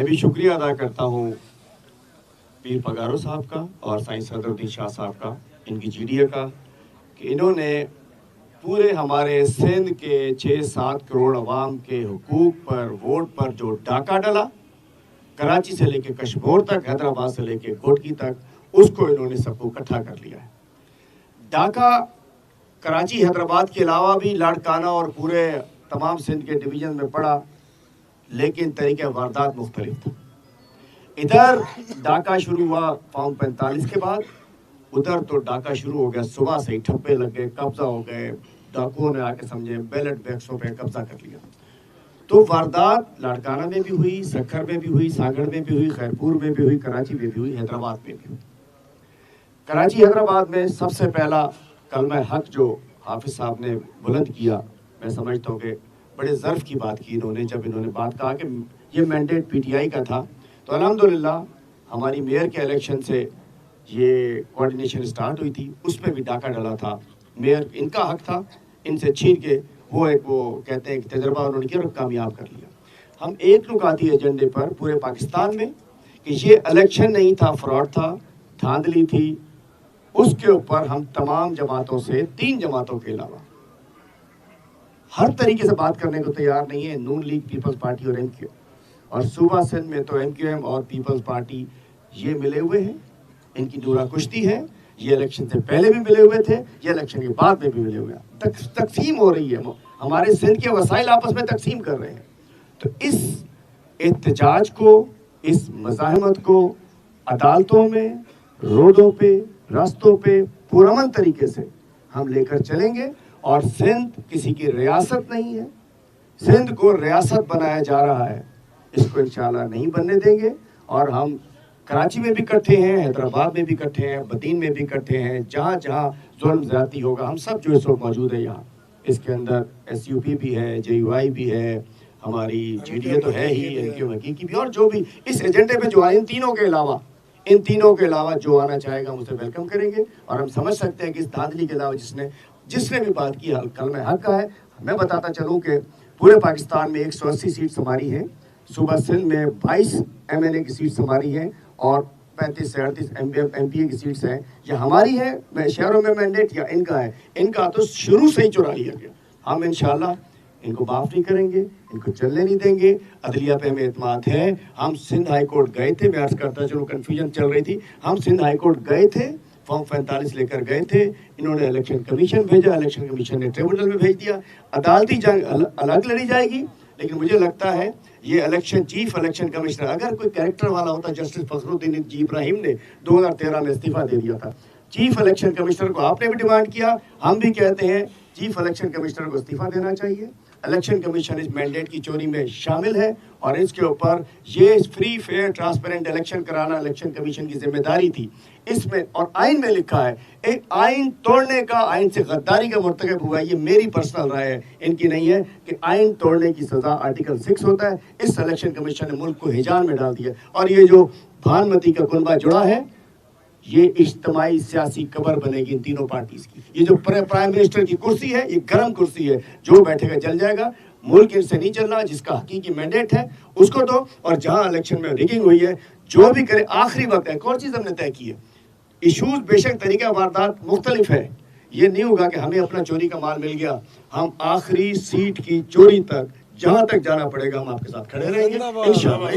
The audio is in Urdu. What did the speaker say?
بھی شکریہ ادا کرتا ہوں پیر پگارو صاحب کا اور سائنس صدرالدین شاہ صاحب کا، ان کی GDA کا، کہ انہوں نے پورے ہمارے سندھ کے 6-7 کروڑ عوام کے حقوق پر، ووٹ پر جو ڈاکہ ڈلا، کراچی سے لے کے کشمور تک، حیدرآباد سے لے کے کوٹکی تک، اس کو انہوں نے سب کو اکٹھا کر لیا ہے۔ ڈاکہ کراچی حیدرآباد کے علاوہ بھی لاڑکانہ اور پورے تمام سندھ کے ڈویژن میں پڑا، لیکن طریقہ واردات مختلف تھا۔ ادھر ڈاکہ شروع ہوا فارم 45 کے بعد، ادھر تو ڈاکہ شروع ہو گیا صبح سے ہی، ٹھپے لگ گئے، قبضہ ہو گئے، ڈاکوؤں نے آ کے سمجھے بیلٹ بیکسوں پہ قبضہ کر لیا۔ تو واردات لاڑکانہ میں بھی ہوئی، سکھر میں بھی ہوئی، سانگڑ میں بھی ہوئی، خیرپور میں بھی ہوئی، کراچی میں بھی ہوئی، حیدرآباد میں بھی ہوئی۔ کراچی حیدرآباد میں سب سے پہلا کلمہ حق جو حافظ صاحب نے بلند کیا، میں سمجھتا ہوں کہ بڑے ظرف کی بات کی انہوں نے، جب انہوں نے بات کہا کہ یہ مینڈیٹ PTI کا تھا۔ تو الحمدللہ ہماری میئر کے الیکشن سے یہ کوارڈینیشن سٹارٹ ہوئی تھی، اس میں بھی ڈاکہ ڈلا تھا۔ میئر ان کا حق تھا، ان سے چھین کے وہ کہتے ہیں کہ تجربہ انہوں نے کیا اور کامیاب کر لیا۔ ہم ایک نکاتی ایجنڈے پر پورے پاکستان میں کہ یہ الیکشن نہیں تھا، فراڈ تھا، دھاندلی تھی، اس کے اوپر ہم تمام جماعتوں سے، 3 جماعتوں کے علاوہ ہر طریقے سے بات کرنے کو تیار نہیں ہے، نون لیگ، پیپلز پارٹی اور MQM، اور صوبہ سندھ میں تو MQM اور پیپلز پارٹی یہ ملے ہوئے ہیں، ان کی دورہ کشتی ہے، یہ الیکشن سے پہلے بھی ملے ہوئے تھے، یہ الیکشن کے بعد میں بھی ملے ہوئے ہیں، تقسیم ہو رہی ہے، ہمارے سندھ کے وسائل آپس میں تقسیم کر رہے ہیں۔ تو اس احتجاج کو، اس مزاحمت کو عدالتوں میں، روڈوں پہ، راستوں پہ پرامن طریقے سے ہم لے کر چلیں گے، اور سندھ کسی کی ریاست نہیں ہے، سندھ کو ریاست بنایا جا رہا ہے، اس کو انشاءاللہ نہیں بننے دیں گے۔ اور ہم کراچی میں بھی اکٹھے ہیں، حیدرآباد میں بھی اکٹھے ہیں، بدین میں بھی اکٹھے ہیں، جہاں جہاں ظلم زیادتی ہوگا ہم سب جو اس وقت موجود ہیں یہاں، اس کے اندر SUP بھی ہے، JUI بھی ہے، ہماری GDA تو ہے ہی، MQM حقیقی بھی، اور جو بھی اس ایجنڈے پہ جو آئے، ان تینوں کے علاوہ جو آنا چاہے گا ہم اسے ویلکم کریں گے۔ اور ہم سمجھ سکتے ہیں کہ اس دھاندلی کے علاوہ جس نے بھی بات کی کلمہ حق کا ہے۔ میں بتاتا چلوں کہ پورے پاکستان میں 180 سیٹس ہماری ہیں، صوبہ سندھ میں 22 MLA کی سیٹس ہماری ہیں، اور 35 سے 38 MPA کی سیٹس ہیں، یہ ہماری ہیں۔ میں شہروں میں مینڈیٹ یا ان کا ہے، ان کا تو شروع سے ہی چرا لیا گیا۔ ہم انشاءاللہ ان کو معاف نہیں کریں گے، ان کو چلنے نہیں دیں گے، عدلیہ پہ ہمیں اعتماد ہے۔ ہم سندھ ہائی کورٹ گئے تھے، میں عرض کرتا چلو کنفیوژن چل رہی تھی، ہم سندھ ہائی کورٹ گئے تھے، فارم 45 لے کر گئے تھے، انہوں نے الیکشن کمیشن بھیجا، الیکشن کمیشن نے ٹریبونل میں بھیج دیا، عدالتی جنگ الگ لڑی جائے گی۔ لیکن مجھے لگتا ہے یہ چیف الیکشن کمشنر اگر کوئی کریکٹر والا ہوتا، جسٹس فخر الدین ابراہیم نے 2013 میں استعفیٰ دے دیا تھا، چیف الیکشن کمشنر کو آپ نے بھی ڈیمانڈ کیا، ہم بھی کہتے ہیں چیف الیکشن کمشنر کو استعفیٰ دینا چاہیے۔ الیکشن کمیشن اس مینڈیٹ کی چوری میں شامل ہے، اور اس کے اوپر یہ فری فیئر ٹرانسپیرنٹ الیکشن کرانا الیکشن کمیشن کی ذمہ داری تھی۔ اس میں اور آئین میں لکھا ہے، ایک آئین توڑنے کا، آئین سے غداری کا مرتکب ہوا ہے، یہ میری پرسنل رائے ہے، ان کی نہیں ہے، کہ آئین توڑنے کی سزا آرٹیکل 6 ہوتا ہے۔ اس الیکشن کمیشن نے ملک کو ہیجان میں ڈال دیا، اور یہ جو بھانمتی کا کنبہ جڑا ہے، یہ اجتماعی سیاسی قبر بنے گی ان تینوں پارٹیز کی۔ یہ جو پرائم منسٹر کی کرسی ہے، یہ گرم کرسی ہے، جو بیٹھے گا جل جائے گا۔ ملک ان سے نہیں چل رہا، جس کا حقیقی مینڈیٹ ہے اس کو دو، اور جہاں الیکشن میں ریگنگ ہوئی ہے جو بھی کرے، آخری وقت ہے۔ ایک اور چیز ہم نے طے کی ہے، ایشوز بے شک طریقہ واردات مختلف ہے، یہ نہیں ہوگا کہ ہمیں اپنا چوری کا مال مل گیا، ہم آخری سیٹ کی چوری تک جہاں تک جانا پڑے گا ہم آپ کے ساتھ کھڑے رہیں گے انشاءاللہ۔